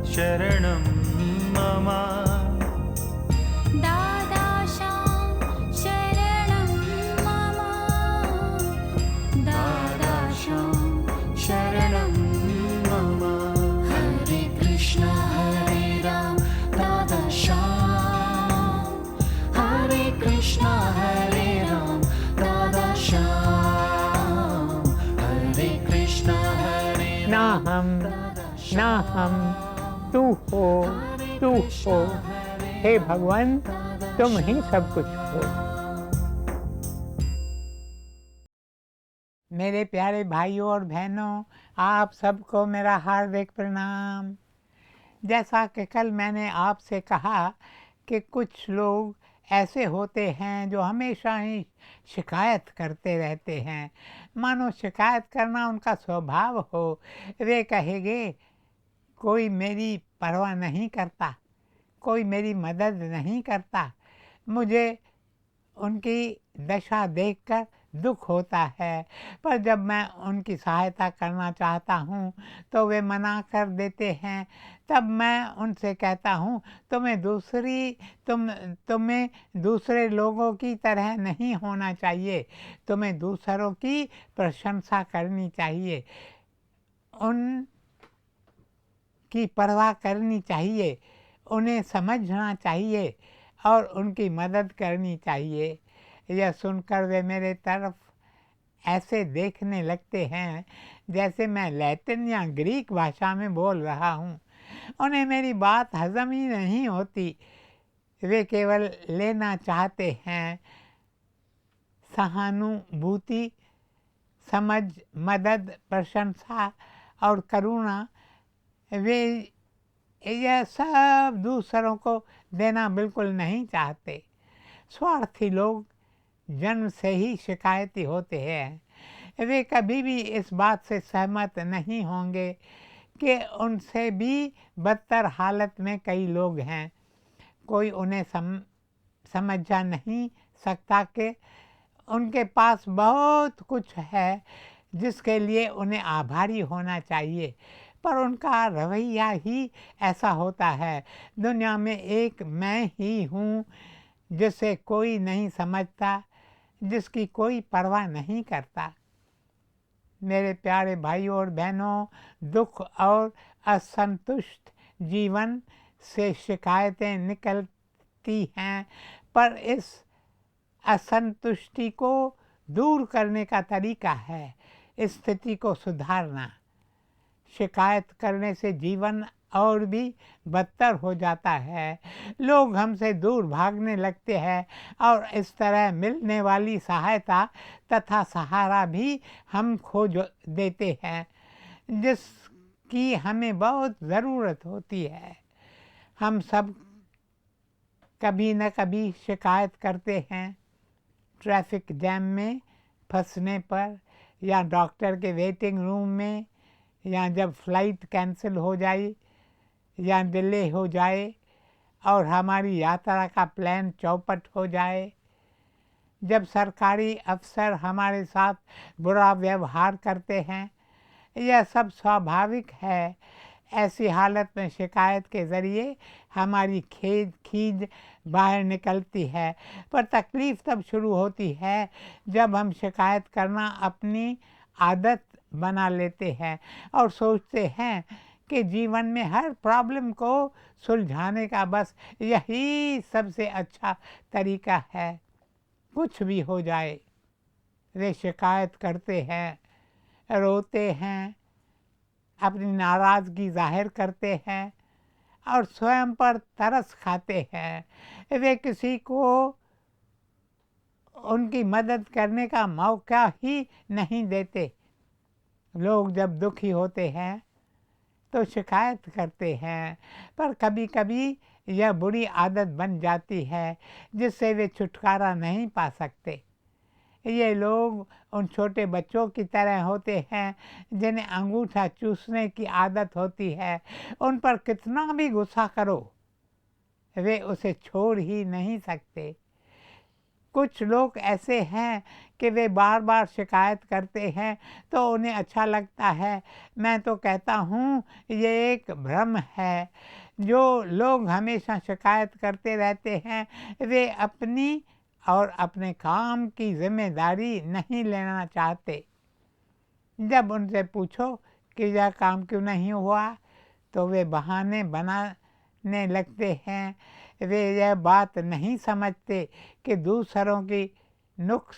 शरणं मम दादाशां शरणं मम दादाशां शरणं मम हरे कृष्ण हरे राम दादाशां हरे कृष्ण हरे राम दादाशां हरे कृष्ण हरे ना हम तू हो, हे भगवान तुम ही सब कुछ हो। मेरे प्यारे भाइयों और बहनों, आप सबको मेरा हार्दिक प्रणाम। जैसा कि कल मैंने आपसे कहा कि कुछ लोग ऐसे होते हैं जो हमेशा ही शिकायत करते रहते हैं, मानो शिकायत करना उनका स्वभाव हो। वे कहेंगे कोई मेरी परवाह नहीं करता, कोई मेरी मदद नहीं करता, मुझे उनकी दशा देखकर दुख होता है। पर जब मैं उनकी सहायता करना चाहता हूँ तो वे मना कर देते हैं। तब मैं उनसे कहता हूँ तुम्हें दूसरे लोगों की तरह नहीं होना चाहिए, तुम्हें दूसरों की प्रशंसा करनी चाहिए, उनकी परवाह करनी चाहिए, उन्हें समझना चाहिए और उनकी मदद करनी चाहिए। यह सुनकर वे मेरे तरफ ऐसे देखने लगते हैं जैसे मैं लैटिन या ग्रीक भाषा में बोल रहा हूँ। उन्हें मेरी बात हजम ही नहीं होती। वे केवल लेना चाहते हैं सहानुभूति, समझ, मदद, प्रशंसा और करुणा। वे यह सब दूसरों को देना बिल्कुल नहीं चाहते। स्वार्थी लोग जन्म से ही शिकायती होते हैं। वे कभी भी इस बात से सहमत नहीं होंगे कि उनसे भी बदतर हालत में कई लोग हैं। कोई उन्हें समझा नहीं सकता कि उनके पास बहुत कुछ है जिसके लिए उन्हें आभारी होना चाहिए, पर उनका रवैया ही ऐसा होता है। दुनिया में एक मैं ही हूँ जिसे कोई नहीं समझता, जिसकी कोई परवाह नहीं करता। मेरे प्यारे भाइयों और बहनों, दुख और असंतुष्ट जीवन से शिकायतें निकलती हैं, पर इस असंतुष्टि को दूर करने का तरीका है स्थिति को सुधारना। शिकायत करने से जीवन और भी बदतर हो जाता है। लोग हमसे दूर भागने लगते हैं और इस तरह मिलने वाली सहायता तथा सहारा भी हम खो देते हैं जिसकी हमें बहुत ज़रूरत होती है। हम सब कभी न कभी शिकायत करते हैं, ट्रैफिक जैम में फंसने पर, या डॉक्टर के वेटिंग रूम में, या जब फ्लाइट कैंसिल हो जाए या डिले हो जाए और हमारी यात्रा का प्लान चौपट हो जाए, जब सरकारी अफसर हमारे साथ बुरा व्यवहार करते हैं। यह सब स्वाभाविक है। ऐसी हालत में शिकायत के ज़रिए हमारी खीज बाहर निकलती है, पर तकलीफ़ तब शुरू होती है जब हम शिकायत करना अपनी आदत बना लेते हैं और सोचते हैं कि जीवन में हर प्रॉब्लम को सुलझाने का बस यही सबसे अच्छा तरीका है, कुछ भी हो जाए। वे शिकायत करते हैं, रोते हैं, अपनी नाराज़गी जाहिर करते हैं और स्वयं पर तरस खाते हैं। वे किसी को उनकी मदद करने का मौका ही नहीं देते। लोग जब दुखी होते हैं तो शिकायत करते हैं, पर कभी कभी यह बुरी आदत बन जाती है जिससे वे छुटकारा नहीं पा सकते। ये लोग उन छोटे बच्चों की तरह होते हैं जिन्हें अंगूठा चूसने की आदत होती है। उन पर कितना भी गुस्सा करो वे उसे छोड़ ही नहीं सकते। कुछ लोग ऐसे हैं कि वे बार बार शिकायत करते हैं तो उन्हें अच्छा लगता है। मैं तो कहता हूँ ये एक भ्रम है। जो लोग हमेशा शिकायत करते रहते हैं वे अपनी और अपने काम की जिम्मेदारी नहीं लेना चाहते। जब उनसे पूछो कि यह काम क्यों नहीं हुआ तो वे बहाने बनाने लगते हैं। वे यह बात नहीं समझते कि दूसरों की नुक्स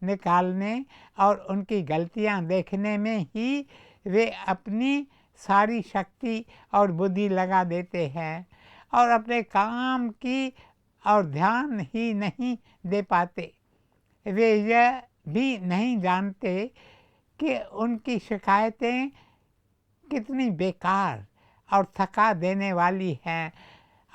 निकालने और उनकी गलतियां देखने में ही वे अपनी सारी शक्ति और बुद्धि लगा देते हैं और अपने काम की और ध्यान ही नहीं दे पाते। वे यह भी नहीं जानते कि उनकी शिकायतें कितनी बेकार और थका देने वाली हैं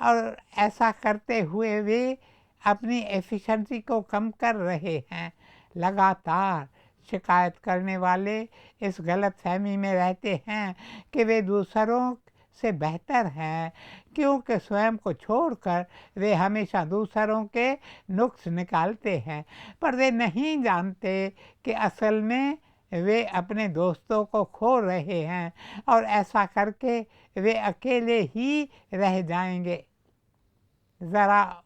और ऐसा करते हुए वे अपनी एफिशिएंसी को कम कर रहे हैं। लगातार शिकायत करने वाले इस गलत फहमी में रहते हैं कि वे दूसरों से बेहतर हैं, क्योंकि स्वयं को छोड़कर वे हमेशा दूसरों के नुक्स निकालते हैं। पर वे नहीं जानते कि असल में वे अपने दोस्तों को खो रहे हैं और ऐसा करके वे अकेले ही रह जाएंगे। ज़रा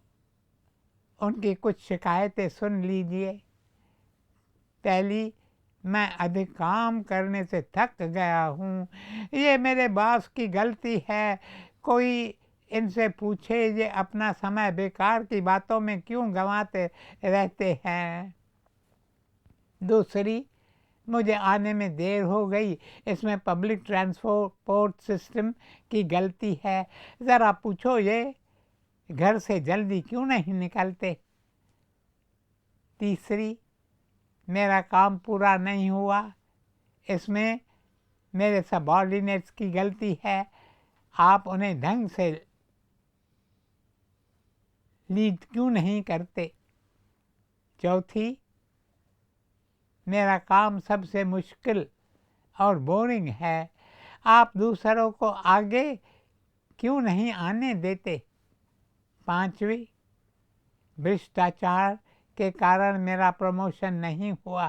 उनकी कुछ शिकायतें सुन लीजिए। पहली, मैं अधिक काम करने से थक गया हूँ, ये मेरे बॉस की गलती है। कोई इनसे पूछे ये अपना समय बेकार की बातों में क्यों गंवाते रहते हैं। दूसरी, मुझे आने में देर हो गई, इसमें पब्लिक ट्रांसपोर्ट सिस्टम की गलती है। ज़रा पूछो ये घर से जल्दी क्यों नहीं निकलते। तीसरी, मेरा काम पूरा नहीं हुआ, इसमें मेरे सबऑर्डिनेट्स की गलती है, आप उन्हें ढंग से लीड क्यों नहीं करते। चौथी, मेरा काम सबसे मुश्किल और बोरिंग है, आप दूसरों को आगे क्यों नहीं आने देते। पांचवी, भ्रष्टाचार के कारण मेरा प्रमोशन नहीं हुआ।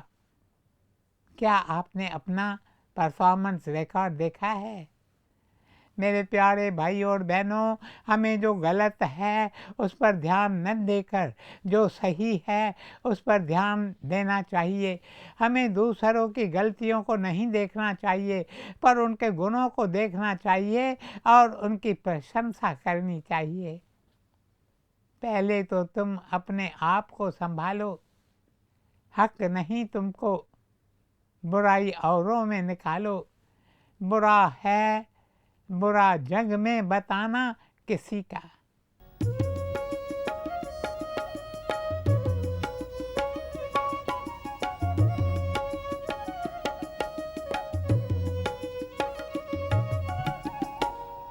क्या आपने अपना परफॉर्मेंस रिकॉर्ड देखा है। मेरे प्यारे भाई और बहनों, हमें जो गलत है उस पर ध्यान न देकर जो सही है उस पर ध्यान देना चाहिए। हमें दूसरों की गलतियों को नहीं देखना चाहिए पर उनके गुणों को देखना चाहिए और उनकी प्रशंसा करनी चाहिए। पहले तो तुम अपने आप को संभालो। हक नहीं तुमको बुराई औरों में निकालो। बुरा है बुरा जग में बताना किसी का।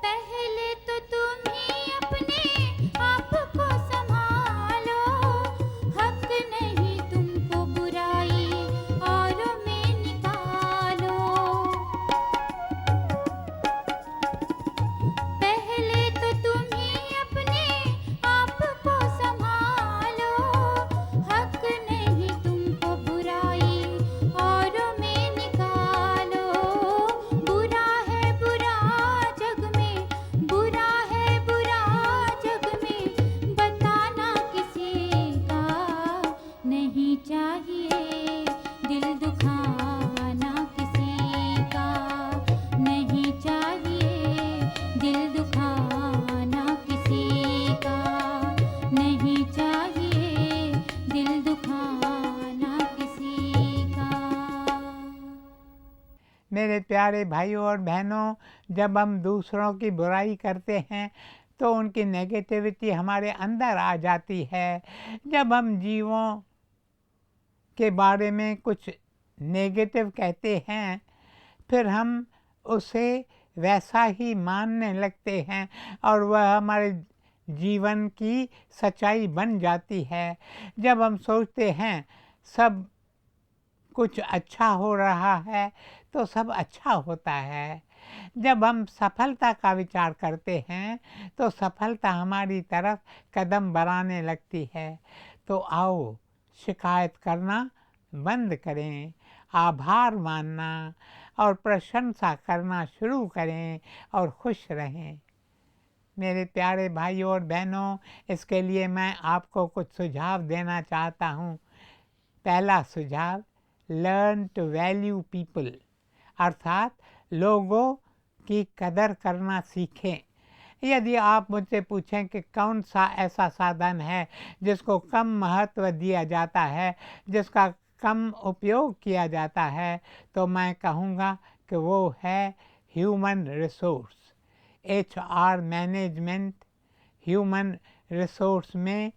पहले तो तुम ही अपने आप को संभालो, हक नहीं तुमको बुराई औरों में निकालो। पहले तो तुम ही अपने आप को संभालो, हक नहीं तुमको बुराई औरों में निकालो। बुरा है बुरा जग में, बुरा है बुरा जग में बताना किसी का नहीं चाहिए। दिल दुखाना किसी का नहीं चाहिए। दिल दुखाना किसी का नहीं चाहिए। दिल दुखाना किसी का। मेरे प्यारे भाइयों और बहनों, जब हम दूसरों की बुराई करते हैं तो उनकी नेगेटिविटी हमारे अंदर आ जाती है। जब हम जीवों के बारे में कुछ नेगेटिव कहते हैं फिर हम उसे वैसा ही मानने लगते हैं और वह हमारे जीवन की सच्चाई बन जाती है। जब हम सोचते हैं सब कुछ अच्छा हो रहा है तो सब अच्छा होता है। जब हम सफलता का विचार करते हैं तो सफलता हमारी तरफ कदम बढ़ाने लगती है। तो आओ शिकायत करना बंद करें, आभार मानना और प्रशंसा करना शुरू करें और खुश रहें। मेरे प्यारे भाइयों और बहनों, इसके लिए मैं आपको कुछ सुझाव देना चाहता हूँ। पहला सुझाव, लर्न टू वैल्यू पीपल, अर्थात लोगों की कदर करना सीखें। यदि आप मुझसे पूछें कि कौन सा ऐसा साधन है जिसको कम महत्व दिया जाता है, जिसका कम उपयोग किया जाता है, तो मैं कहूँगा कि वो है human resource, HR management. Human resource में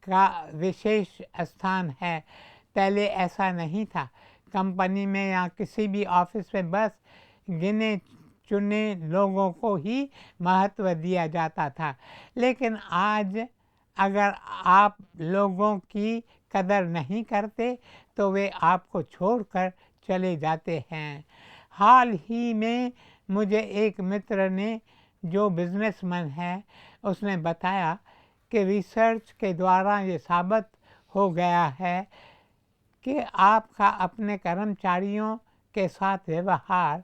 का विशेष स्थान है। पहले ऐसा नहीं था। कंपनी में या किसी भी ऑफिस में बस गिने चुने लोगों को ही महत्व दिया जाता था, लेकिन आज अगर आप लोगों की कदर नहीं करते तो वे आपको छोड़कर चले जाते हैं। हाल ही में मुझे एक मित्र ने, जो बिजनेसमैन है, उसने बताया कि रिसर्च के द्वारा ये साबित हो गया है कि आपका अपने कर्मचारियों के साथ व्यवहार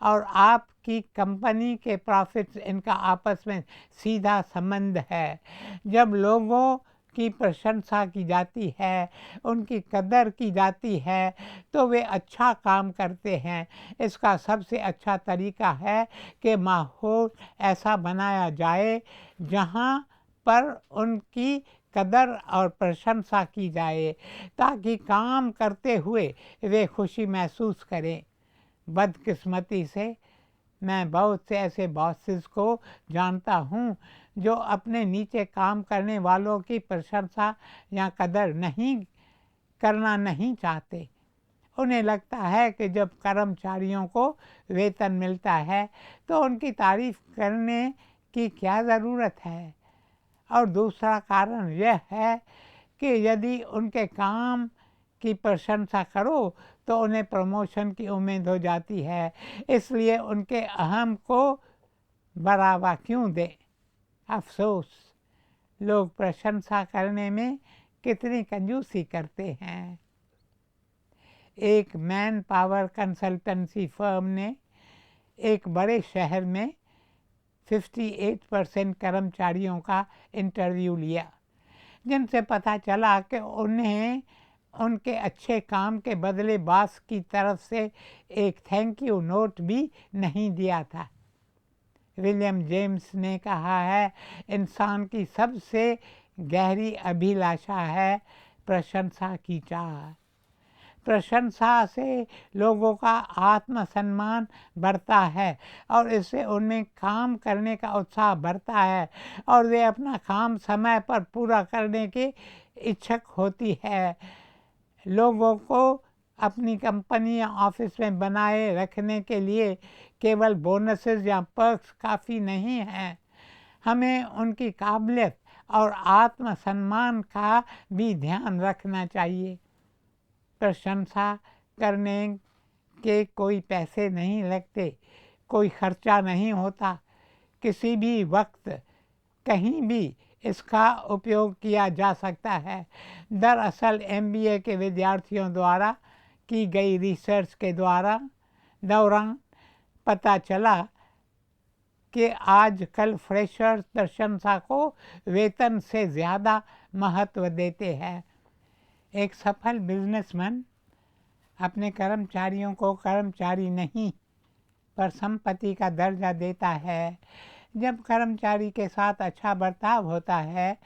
और आपकी कंपनी के प्रॉफिट्स, इनका आपस में सीधा संबंध है। जब लोगों की प्रशंसा की जाती है, उनकी कदर की जाती है, तो वे अच्छा काम करते हैं। इसका सबसे अच्छा तरीका है कि माहौल ऐसा बनाया जाए जहाँ पर उनकी कदर और प्रशंसा की जाए, ताकि काम करते हुए वे खुशी महसूस करें। बदकिस्मती से मैं बहुत से ऐसे बॉसेस को जानता हूँ जो अपने नीचे काम करने वालों की प्रशंसा या कदर करना नहीं चाहते। उन्हें लगता है कि जब कर्मचारियों को वेतन मिलता है तो उनकी तारीफ करने की क्या ज़रूरत है। और दूसरा कारण यह है कि यदि उनके काम की प्रशंसा करो तो उन्हें प्रमोशन की उम्मीद हो जाती है, इसलिए उनके अहम को बढ़ावा क्यों दें। अफसोस, लोग प्रशंसा करने में कितनी कंजूसी करते हैं। एक मैन पावर कंसल्टेंसी फर्म ने एक बड़े शहर में 58% कर्मचारियों का इंटरव्यू लिया, जिनसे पता चला कि उन्हें उनके अच्छे काम के बदले बॉस की तरफ से एक थैंक यू नोट भी नहीं दिया था। विलियम जेम्स ने कहा है, इंसान की सबसे गहरी अभिलाषा है प्रशंसा की चाह। प्रशंसा से लोगों का आत्मसम्मान बढ़ता है और इससे उनमें काम करने का उत्साह बढ़ता है और वे अपना काम समय पर पूरा करने की इच्छुक होती है। लोगों को अपनी कंपनी या ऑफिस में बनाए रखने के लिए केवल बोनसेस या पर्क्स काफ़ी नहीं हैं। हमें उनकी काबिलियत और आत्मसम्मान का भी ध्यान रखना चाहिए। प्रशंसा करने के कोई पैसे नहीं लगते, कोई खर्चा नहीं होता, किसी भी वक्त कहीं भी इसका उपयोग किया जा सकता है। दरअसल MBA के विद्यार्थियों द्वारा की गई रिसर्च के दौरान पता चला कि आजकल फ्रेशर्स प्रशंसा को वेतन से ज़्यादा महत्व देते हैं। एक सफल बिजनेसमैन अपने कर्मचारियों को कर्मचारी नहीं पर संपत्ति का दर्जा देता है। जब कर्मचारी के साथ अच्छा बर्ताव होता है,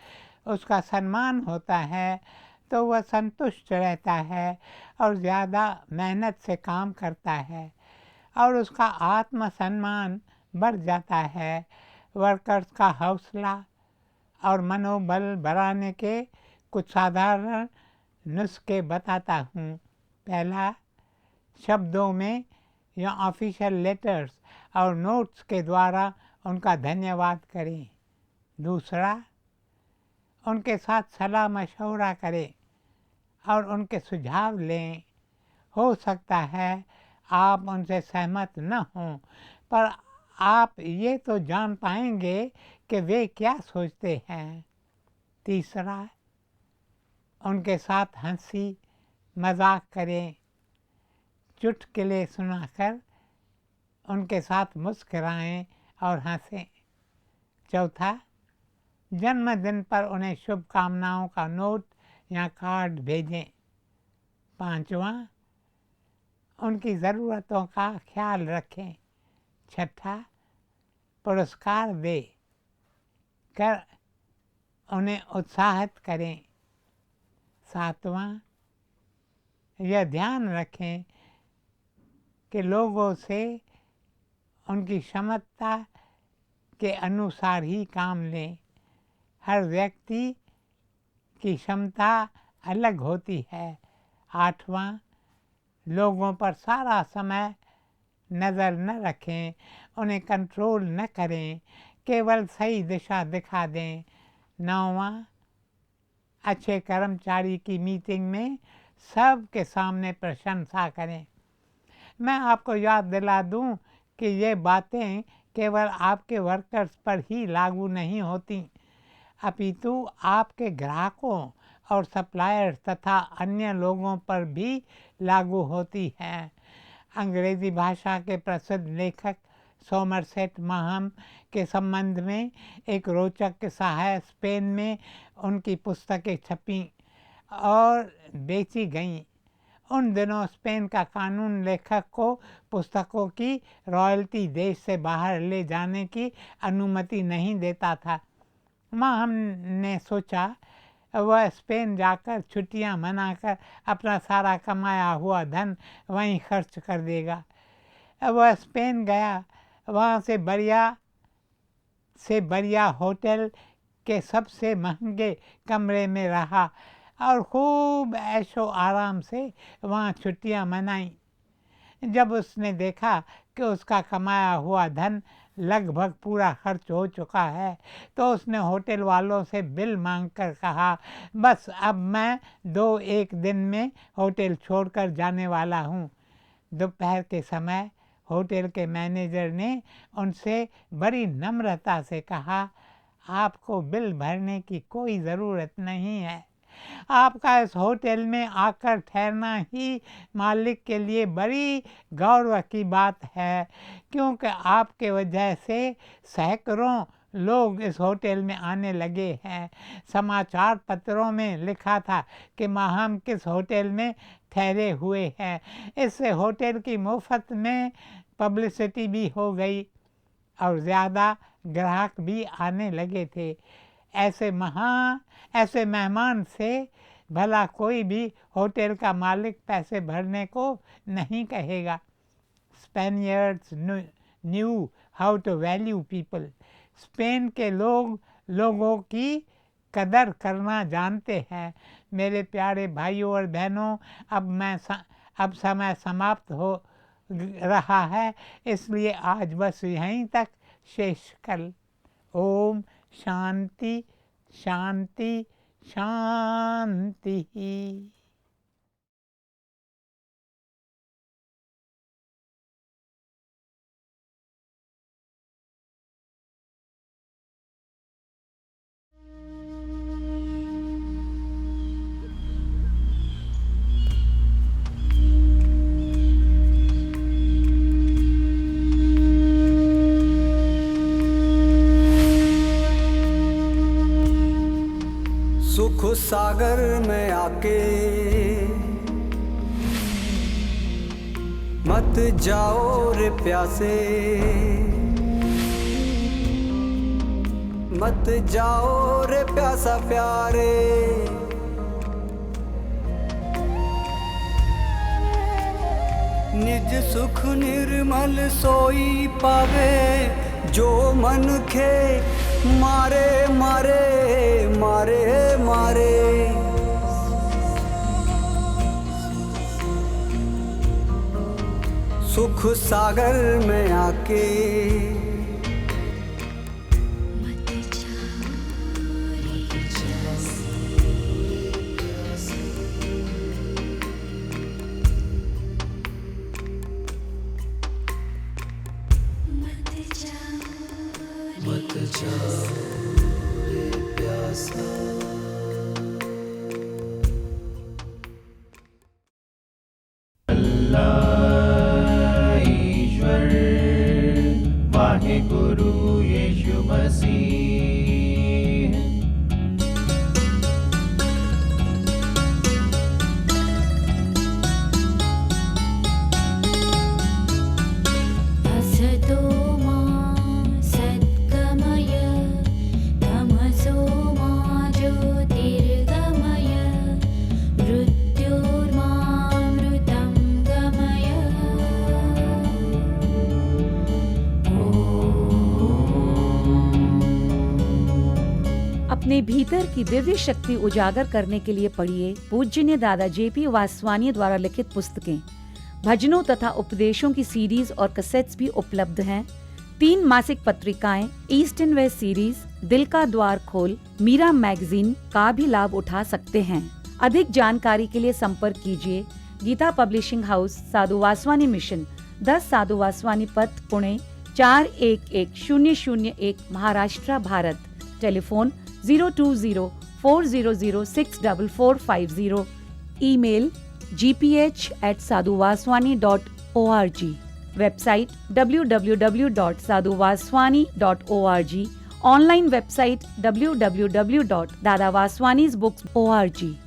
उसका सम्मान होता है, तो वह संतुष्ट रहता है और ज़्यादा मेहनत से काम करता है और उसका आत्मसम्मान बढ़ जाता है। वर्कर्स का हौसला और मनोबल बढ़ाने के कुछ साधारण नुस्खे बताता हूँ। पहला, शब्दों में या ऑफिशियल लेटर्स और नोट्स के द्वारा उनका धन्यवाद करें। दूसरा, उनके साथ सलाह मशवरा करें और उनके सुझाव लें। हो सकता है आप उनसे सहमत न हों, पर आप ये तो जान पाएंगे कि वे क्या सोचते हैं। तीसरा, उनके साथ हंसी मजाक करें, चुटकुले सुनाकर उनके साथ मुस्कराएं और हंसें। चौथा, जन्मदिन पर उन्हें शुभकामनाओं का नोट या कार्ड भेजें। पांचवा, उनकी ज़रूरतों का ख्याल रखें। छठा, पुरस्कार दे कर उन्हें उत्साहित करें। सातवां, यह ध्यान रखें कि लोगों से उनकी क्षमता के अनुसार ही काम लें। हर व्यक्ति की क्षमता अलग होती है। आठवां, लोगों पर सारा समय नज़र न रखें, उन्हें कंट्रोल न करें, केवल सही दिशा दिखा दें। नौवां, अच्छे कर्मचारी की मीटिंग में सबके सामने प्रशंसा करें। मैं आपको याद दिला दूं कि ये बातें केवल आपके वर्कर्स पर ही लागू नहीं होती, अपितु आपके ग्राहकों और सप्लायर्स तथा अन्य लोगों पर भी लागू होती हैं। अंग्रेज़ी भाषा के प्रसिद्ध लेखक सोमरसेट माहम के संबंध में एक रोचक किस्सा है। स्पेन में उनकी पुस्तकें छपीं और बेची गईं। उन दिनों स्पेन का कानून लेखक को पुस्तकों की रॉयल्टी देश से बाहर ले जाने की अनुमति नहीं देता था। माहम ने सोचा वह स्पेन जाकर छुट्टियां मनाकर अपना सारा कमाया हुआ धन वहीं खर्च कर देगा। वह स्पेन गया, वहाँ से बढ़िया होटल के सबसे महंगे कमरे में रहा और खूब ऐशो आराम से वहाँ छुट्टियां मनाई। जब उसने देखा कि उसका कमाया हुआ धन लगभग पूरा खर्च हो चुका है तो उसने होटल वालों से बिल मांगकर कहा, बस अब मैं 2-1 दिन में होटल छोड़कर जाने वाला हूँ। दोपहर के समय होटल के मैनेजर ने उनसे बड़ी नम्रता से कहा, आपको बिल भरने की कोई ज़रूरत नहीं है। आपका इस होटल में आकर ठहरना ही मालिक के लिए बड़ी गौरव की बात है, क्योंकि आपके वजह से सैकड़ों लोग इस होटल में आने लगे हैं। समाचार पत्रों में लिखा था कि माहम किस होटल में ठहरे हुए हैं। इससे होटल की मुफ्त में पब्लिसिटी भी हो गई और ज़्यादा ग्राहक भी आने लगे थे। ऐसे मेहमान से भला कोई भी होटल का मालिक पैसे भरने को नहीं कहेगा। Spaniards knew how to value people. Spain के लोग लोगों की कदर करना जानते हैं। मेरे प्यारे भाइयों और बहनों, अब समय समाप्त हो रहा है, इसलिए आज बस यहीं तक शेष कल। ओम शांति शांति शांति। सुख सागर में आके मत जाओ रे प्यासे, मत जाओ रे प्यासा प्यारे। निज सुख निर्मल सोई पावे, जो मन खे मारे मारे मारे मारे। सुख सागर में आके भोला ईश्वर वाहे गुरु यीशु मसीह। असतो मा सद्गमय तमसो मा ज्योतिर्गमय मृत्योर्मामृतं गमय। अपने भीतर की दिव्य शक्ति उजागर करने के लिए पढ़िए पूज्यनीय दादा जेपी वासवानी द्वारा लिखित पुस्तकें। भजनों तथा उपदेशों की सीरीज और कैसेट्स भी उपलब्ध हैं। 3 मासिक पत्रिकाएं, ईस्ट एंड वेस्ट सीरीज, दिल का द्वार खोल, मीरा मैगजीन का भी लाभ उठा सकते हैं। अधिक जानकारी के लिए संपर्क कीजिए गीता पब्लिशिंग हाउस, साधु वासवानी मिशन, 10 साधु वासवानी पथ, Pune 411001, Maharashtra, Bharat. Telephone 02040064450। Email gph@sadhuvaswani.org। Website www.sadhuvaswani.org। Online website www.dadavaswanisbooks.org।